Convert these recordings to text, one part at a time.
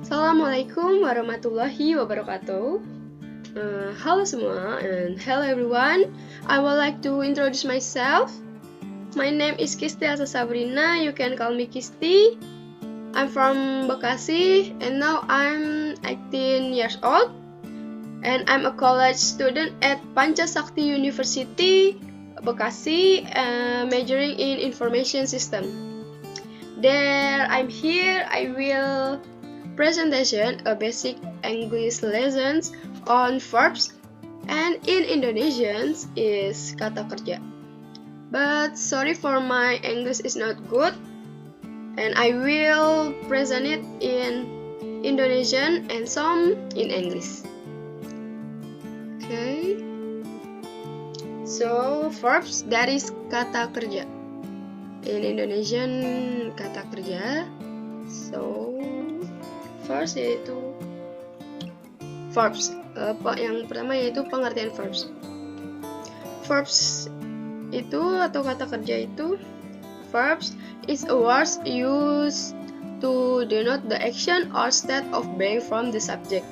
Assalamualaikum warahmatullahi wabarakatuh. Halo semua, and hello everyone. I would like to introduce myself. My name is Kisti Elsa Sabrina. You can call me Kisti. I'm from Bekasi, and now I'm 18 years old. And I'm a college student at Pancasakti University, Bekasi, majoring in information system. There, I'm here. I will presentation a basic English lessons on verbs, and in Indonesian is kata kerja. But sorry for my English is not good, and I will present it in Indonesian and some in English. Okay. So verbs, that is kata kerja. In Indonesian kata kerja. So first yaitu verbs. Yang pertama yaitu pengertian verbs. Verbs itu atau kata kerja itu, verbs is a word used to denote the action or state of being from the subject,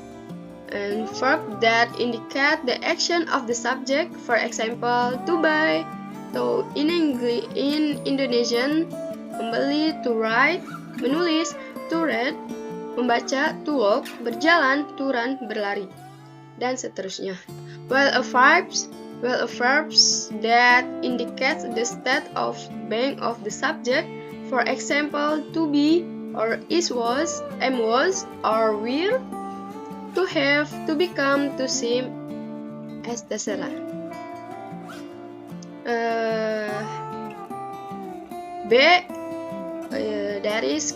and verb that indicate the action of the subject. For example, to buy. So in Indonesian, membeli, to write, menulis, to read, membaca, to walk, berjalan, to run, berlari, dan seterusnya. While a verbs that indicates the state of being of the subject, for example, to be, or is, was, am, was, or will, to have, to become, to seem, etc. There is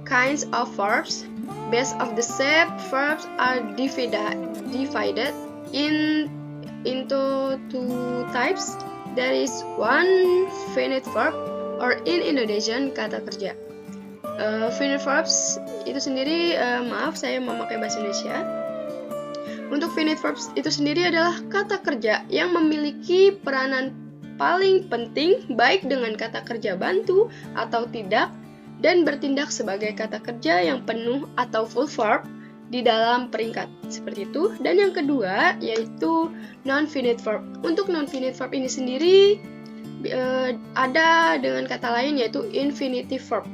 kinds of verbs. Based of the shape, verbs are divided into two types. There is one finite verb, or in Indonesian kata kerja. Finite verbs itu sendiri, maaf saya memakai bahasa Indonesia. Untuk finite verbs itu sendiri adalah kata kerja yang memiliki peranan paling penting baik dengan kata kerja bantu atau tidak, dan bertindak sebagai kata kerja yang penuh atau full verb di dalam peringkat, seperti itu. Dan yang kedua yaitu non-finite verb. Untuk non-finite verb ini sendiri ada dengan kata lain yaitu infinitive verb,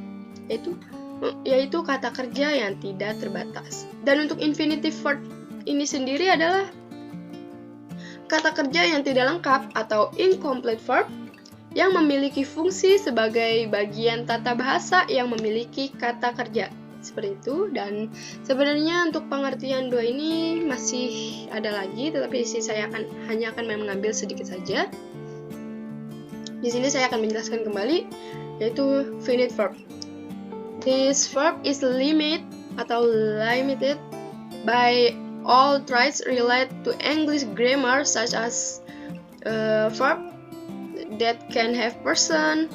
yaitu kata kerja yang tidak terbatas. Dan untuk infinitive verb ini sendiri adalah kata kerja yang tidak lengkap atau incomplete verb yang memiliki fungsi sebagai bagian tata bahasa yang memiliki kata kerja, seperti itu. Dan sebenarnya untuk pengertian dua ini masih ada lagi, tetapi saya hanya akan mengambil sedikit saja. Di sini saya akan menjelaskan kembali, yaitu finite verb. This verb is limited by all traits related to English grammar, such as verb that can have person,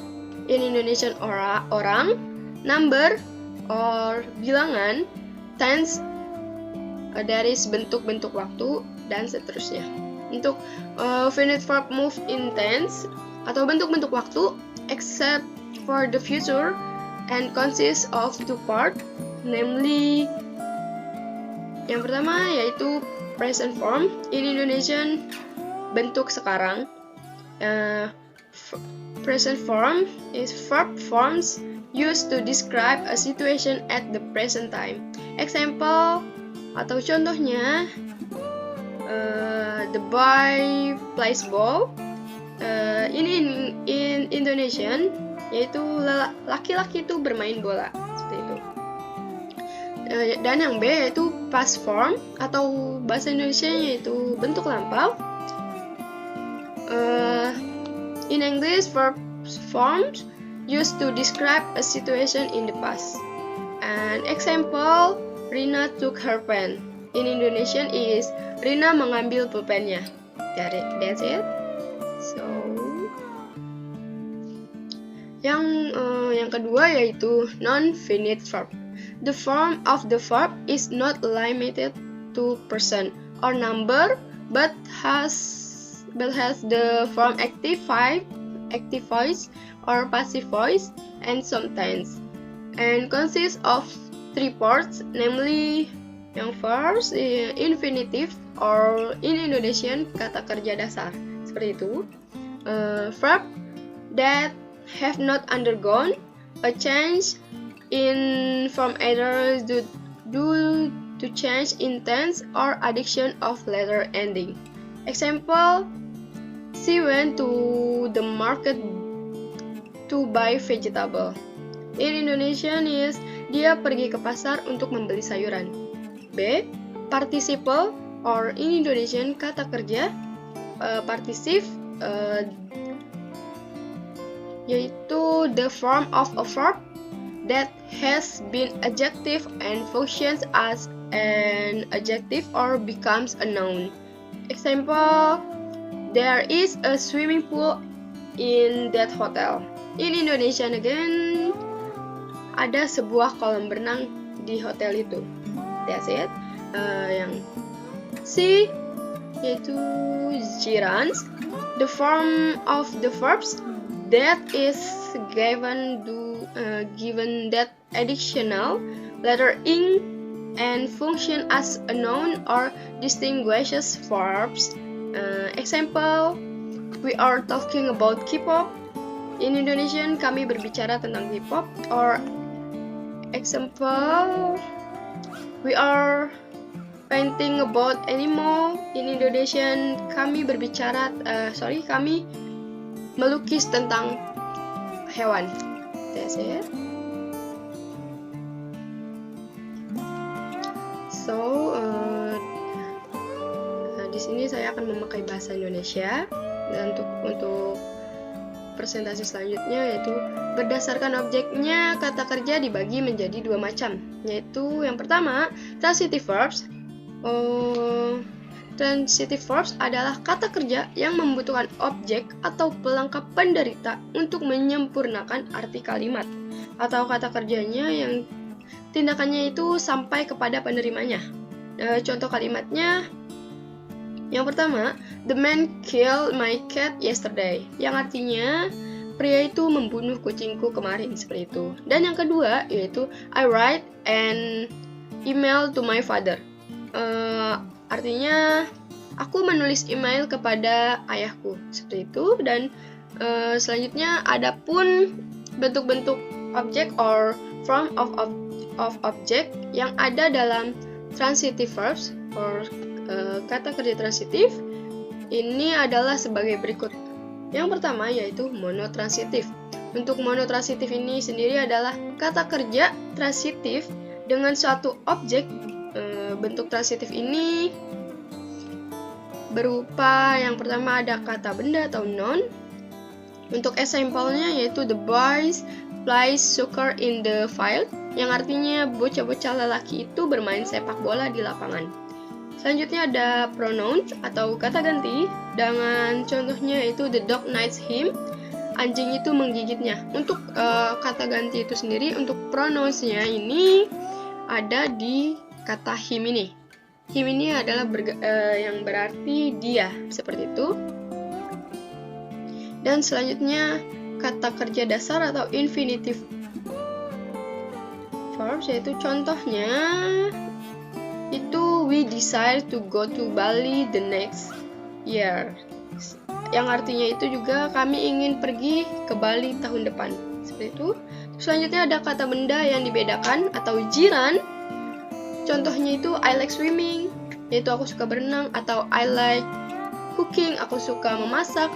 in Indonesian orang, number or bilangan, tense, dari bentuk-bentuk waktu, dan seterusnya. Untuk finite verb move in tense atau bentuk-bentuk waktu, except for the future, and consists of two parts, namely, yang pertama yaitu present form. In Indonesian bentuk sekarang. Present form is verb forms used to describe a situation at the present time. Example atau contohnya, the boy plays ball. In Indonesian yaitu laki-laki itu bermain bola, seperti itu. Dan yang B yaitu past form atau bahasa Indonesia yaitu bentuk lampau. In English, verb forms used to describe a situation in the past. An example, Rina took her pen. In Indonesian is Rina mengambil pulpennya. That's it. So, yang kedua yaitu non-finite verb. The form of the verb is not limited to person or number, but has the form active active voice or passive voice, and some tense, and consists of 3 parts, namely yang first, infinitive or in Indonesian kata kerja dasar, seperti itu. Verb that have not undergone a change in form either due to change in tense or addition of letter ending. Example, she went to the market to buy vegetable. In Indonesian is dia pergi ke pasar untuk membeli sayuran. B. Participle or in Indonesian kata kerja particip yaitu the form of a verb that has been adjective and functions as an adjective or becomes a noun. Example, there is a swimming pool in that hotel. In Indonesian again, ada sebuah kolam renang di hotel itu. That's it. Yang C yaitu gerunds, the form of the verbs that is given that additional letter in and function as a noun or distinguishes verbs. Example, we are talking about K-pop. In Indonesian kami berbicara tentang K-pop. Or example, we are painting about animal. In Indonesian kami kami melukis tentang hewan. That's it. So di sini saya akan memakai bahasa Indonesia, dan untuk presentasi selanjutnya yaitu berdasarkan objeknya kata kerja dibagi menjadi 2 macam, yaitu yang pertama transitive verbs. Transitive verbs adalah kata kerja yang membutuhkan objek atau pelengkap penderita untuk menyempurnakan arti kalimat, atau kata kerjanya yang tindakannya itu sampai kepada penerimanya. Contoh kalimatnya, yang pertama, the man killed my cat yesterday, yang artinya pria itu membunuh kucingku kemarin, seperti itu. Dan yang kedua yaitu I write an email to my father. Artinya aku menulis email kepada ayahku, seperti itu. Dan selanjutnya ada pun bentuk-bentuk objek or form of object yang ada dalam transitive verbs or kata kerja transitif. Ini adalah sebagai berikut. Yang pertama yaitu monotransitif. Untuk monotransitif ini sendiri adalah kata kerja transitif dengan suatu objek. Bentuk transitif ini berupa yang pertama ada kata benda atau noun. Untuk example-nya yaitu the boys play soccer in the field, yang artinya bocah-bocah lelaki itu bermain sepak bola di lapangan. Selanjutnya ada pronouns atau kata ganti, dengan contohnya yaitu the dog nights him, anjing itu menggigitnya. Untuk kata ganti itu sendiri, untuk pronouns-nya ini ada di kata him ini. Him ini adalah yang berarti dia, seperti itu. Dan selanjutnya kata kerja dasar atau infinitive verbs, yaitu contohnya itu we decide to go to Bali the next year, yang artinya itu juga kami ingin pergi ke Bali tahun depan, seperti itu. Selanjutnya ada kata benda yang dibedakan atau jiran. Contohnya itu I like swimming, yaitu aku suka berenang, atau I like cooking, aku suka memasak,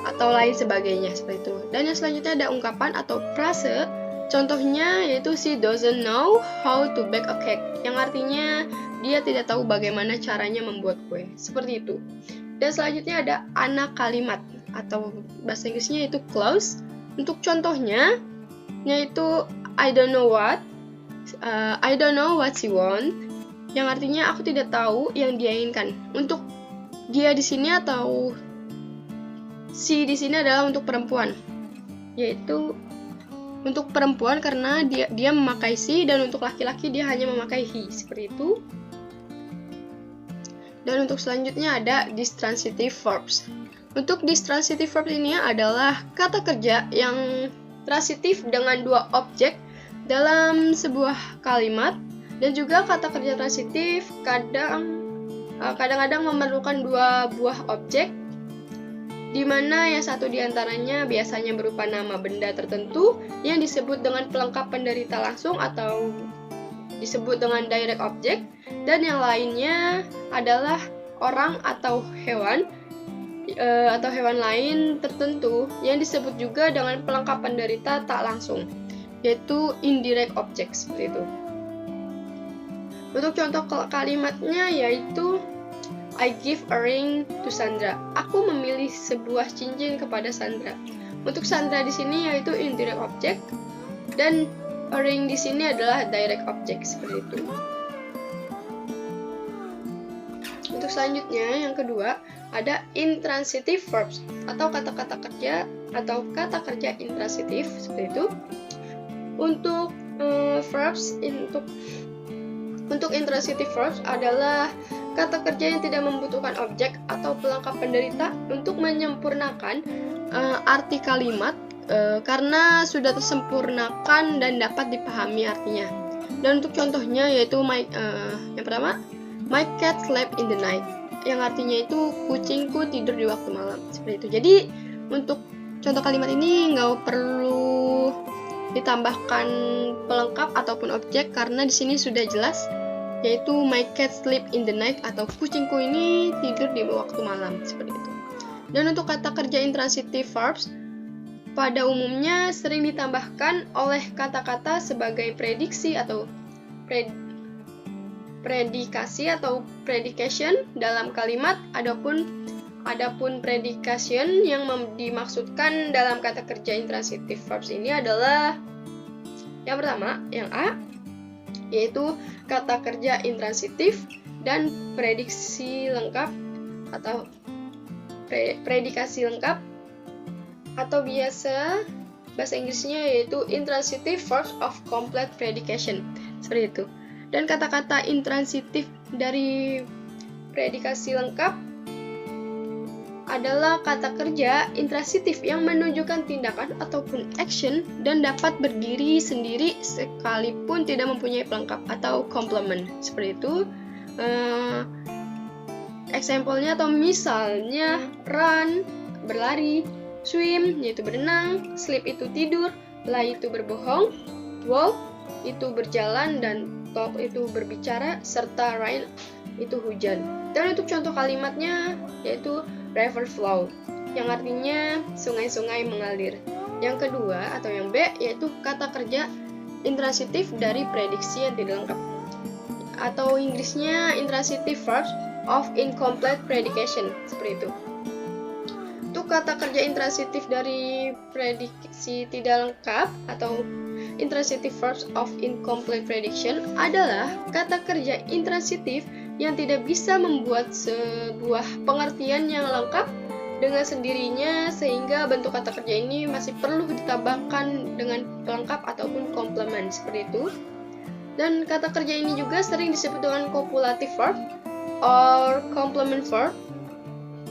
atau lain sebagainya, seperti itu. Dan yang selanjutnya ada ungkapan atau frase. Contohnya yaitu she doesn't know how to bake a cake, yang artinya dia tidak tahu bagaimana caranya membuat kue, seperti itu. Dan selanjutnya ada anak kalimat atau bahasa Inggrisnya yaitu clause. Untuk contohnya yaitu I don't know what she want, yang artinya aku tidak tahu yang dia inginkan. Untuk dia di sini atau she di sini adalah untuk perempuan, yaitu untuk perempuan karena dia memakai she, dan untuk laki-laki dia hanya memakai he, seperti itu. Dan untuk selanjutnya ada distransitive verbs. Untuk distransitive verb ini adalah kata kerja yang transitif dengan dua objek dalam sebuah kalimat, dan juga kata kerja transitif kadang-kadang memerlukan dua buah objek, di mana yang satu diantaranya biasanya berupa nama benda tertentu yang disebut dengan pelengkap penderita langsung atau disebut dengan direct object, dan yang lainnya adalah orang atau hewan lain tertentu yang disebut juga dengan pelengkap penderita tak langsung, yaitu indirect object, seperti itu. Untuk contoh kalimatnya yaitu I give a ring to Sandra. Aku memilih sebuah cincin kepada Sandra. Untuk Sandra di sini yaitu indirect object, dan a ring di sini adalah direct object, seperti itu. Untuk selanjutnya yang kedua ada intransitive verbs atau kata-kata kerja atau kata kerja intransitif, seperti itu. Untuk verbs untuk intransitive verbs adalah kata kerja yang tidak membutuhkan objek atau pelengkap penderita untuk menyempurnakan arti kalimat karena sudah tersempurnakan dan dapat dipahami artinya. Dan untuk contohnya yaitu yang pertama, my cat slept in the night, yang artinya itu kucingku tidur di waktu malam, seperti itu. Jadi untuk contoh kalimat ini nggak perlu ditambahkan pelengkap ataupun objek karena di sini sudah jelas, yaitu my cat sleep in the night atau kucingku ini tidur di waktu malam, seperti itu. Dan untuk kata kerja intransitive verbs pada umumnya sering ditambahkan oleh kata-kata sebagai prediksi atau predikasi atau predication dalam kalimat. Adapun predication yang dimaksudkan dalam kata kerja intransitive verbs ini adalah yang pertama, yang A, yaitu kata kerja intransitif dan prediksi lengkap atau predikasi lengkap, atau bahasa Inggrisnya yaitu intransitive verbs of complete predication, seperti itu. Dan kata-kata intransitif dari predikasi lengkap adalah kata kerja intransitif yang menunjukkan tindakan ataupun action dan dapat berdiri sendiri sekalipun tidak mempunyai pelengkap atau complement, seperti itu. Example-nya atau misalnya run, berlari, swim, yaitu berenang, sleep itu tidur, lie itu berbohong, walk itu berjalan, dan talk itu berbicara, serta rain itu hujan. Dan untuk contoh kalimatnya yaitu river flow, yang artinya sungai-sungai mengalir. Yang kedua atau yang B yaitu kata kerja intransitif dari prediksi yang tidak lengkap, atau Inggrisnya intransitive verbs of incomplete predication, seperti itu. Untuk kata kerja intransitif dari prediksi tidak lengkap atau intransitive verbs of incomplete prediction adalah kata kerja intransitif yang tidak bisa membuat sebuah pengertian yang lengkap dengan sendirinya, sehingga bentuk kata kerja ini masih perlu ditambahkan dengan pelengkap ataupun komplement, seperti itu. Dan kata kerja ini juga sering disebut dengan copulative verb or complement verb,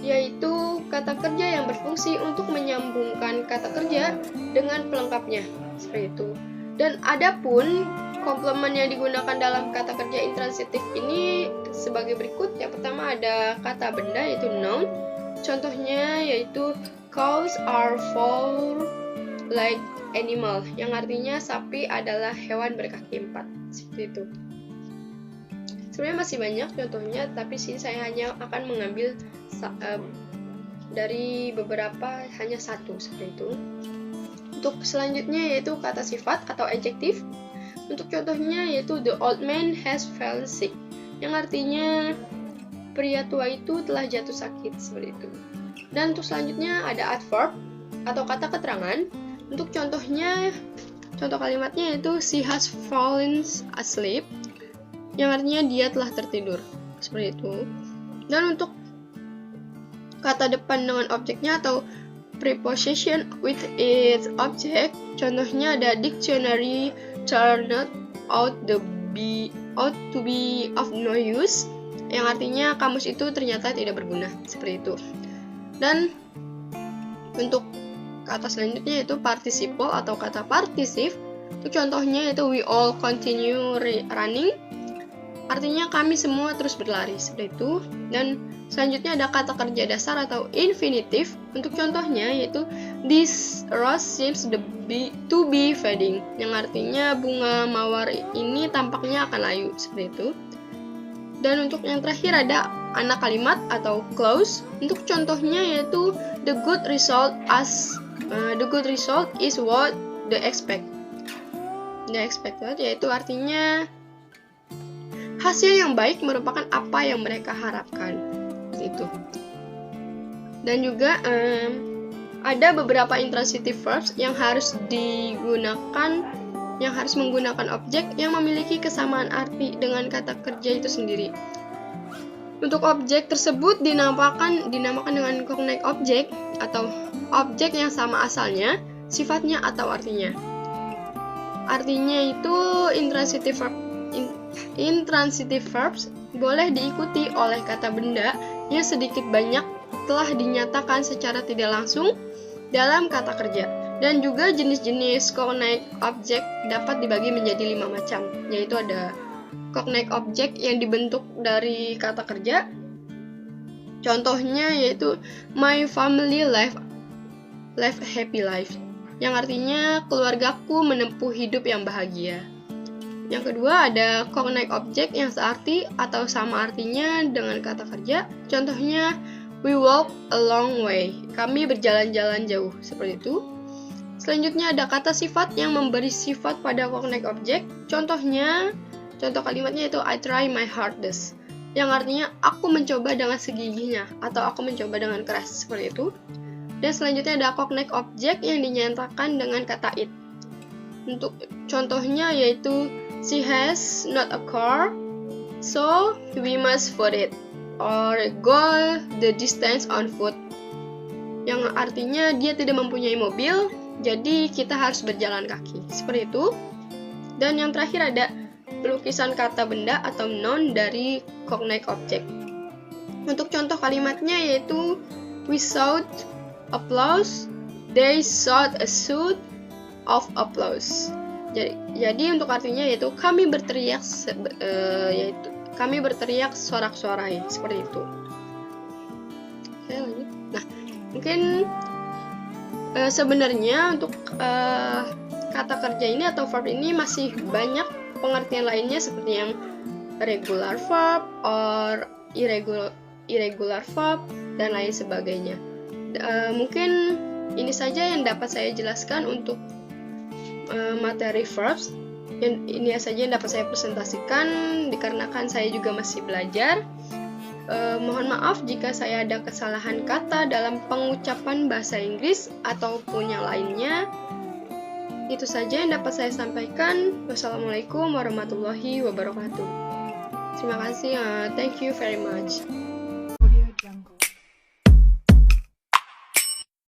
yaitu kata kerja yang berfungsi untuk menyambungkan kata kerja dengan pelengkapnya, seperti itu. Dan adapun komplement yang digunakan dalam kata kerja intransitif ini sebagai berikut. Yang pertama ada kata benda yaitu noun. Contohnya yaitu cows are four-legged animal, yang artinya sapi adalah hewan berkaki 4, seperti itu. Sebenarnya masih banyak contohnya, tapi sini saya hanya akan mengambil dari beberapa, hanya satu, seperti itu. Untuk selanjutnya yaitu kata sifat atau adjektif. Untuk contohnya yaitu the old man has fallen sick, yang artinya pria tua itu telah jatuh sakit, seperti itu. Dan untuk selanjutnya ada adverb atau kata keterangan. Untuk contoh kalimatnya yaitu she has fallen asleep, yang artinya dia telah tertidur, seperti itu. Dan untuk kata depan dengan objeknya atau preposition with its object, contohnya ada dictionary turned out to be of no use, yang artinya kamus itu ternyata tidak berguna, seperti itu. Dan untuk kata selanjutnya yaitu participle atau kata particip. Untuk contohnya yaitu we all continue running, artinya kami semua terus berlari, seperti itu. Dan selanjutnya ada kata kerja dasar atau infinitive. Untuk contohnya yaitu this rose seems to be fading, yang artinya bunga mawar ini tampaknya akan layu, seperti itu. Dan untuk yang terakhir ada anak kalimat atau clause. Untuk contohnya yaitu the good result is what they expect. The expected yaitu artinya hasil yang baik merupakan apa yang mereka harapkan, itu. Dan juga ada beberapa intransitive verbs yang harus menggunakan objek yang memiliki kesamaan arti dengan kata kerja itu sendiri. Untuk objek tersebut dinamakan dengan cognate object atau objek yang sama asalnya, sifatnya atau artinya. Artinya itu intransitive verbs boleh diikuti oleh kata benda yang sedikit banyak telah dinyatakan secara tidak langsung dalam kata kerja. Dan juga jenis-jenis cognate object dapat dibagi menjadi 5 macam, yaitu ada cognate object yang dibentuk dari kata kerja. Contohnya yaitu my family live happy life, yang artinya keluargaku menempuh hidup yang bahagia. Yang kedua ada cognate object yang searti atau sama artinya dengan kata kerja. Contohnya we walk a long way, kami berjalan-jalan jauh, seperti itu. Selanjutnya ada kata sifat yang memberi sifat pada cognate object. Contoh kalimatnya itu I try my hardest, yang artinya aku mencoba dengan segigihnya atau aku mencoba dengan keras, seperti itu. Dan selanjutnya ada cognate object yang dinyatakan dengan kata it. Untuk contohnya yaitu she has not a car, so we must foot it, or go the distance on foot, yang artinya dia tidak mempunyai mobil, jadi kita harus berjalan kaki, seperti itu. Dan yang terakhir ada pelukisan kata benda atau noun dari cognate object. Untuk contoh kalimatnya yaitu we shout applause, they shout a shout of applause. Jadi untuk artinya yaitu kami berteriak sorak-sorai, seperti itu. Oke, lanjut. Nah, mungkin sebenarnya untuk kata kerja ini atau verb ini masih banyak pengertian lainnya seperti yang regular verb or irregular verb dan lain sebagainya. Mungkin ini saja yang dapat saya jelaskan untuk materi verbs. Ini saja yang dapat saya presentasikan dikarenakan saya juga masih belajar. Mohon maaf jika saya ada kesalahan kata dalam pengucapan bahasa Inggris ataupun yang lainnya. Itu saja yang dapat saya sampaikan. Wassalamualaikum warahmatullahi wabarakatuh. Terima kasih. Thank you very much.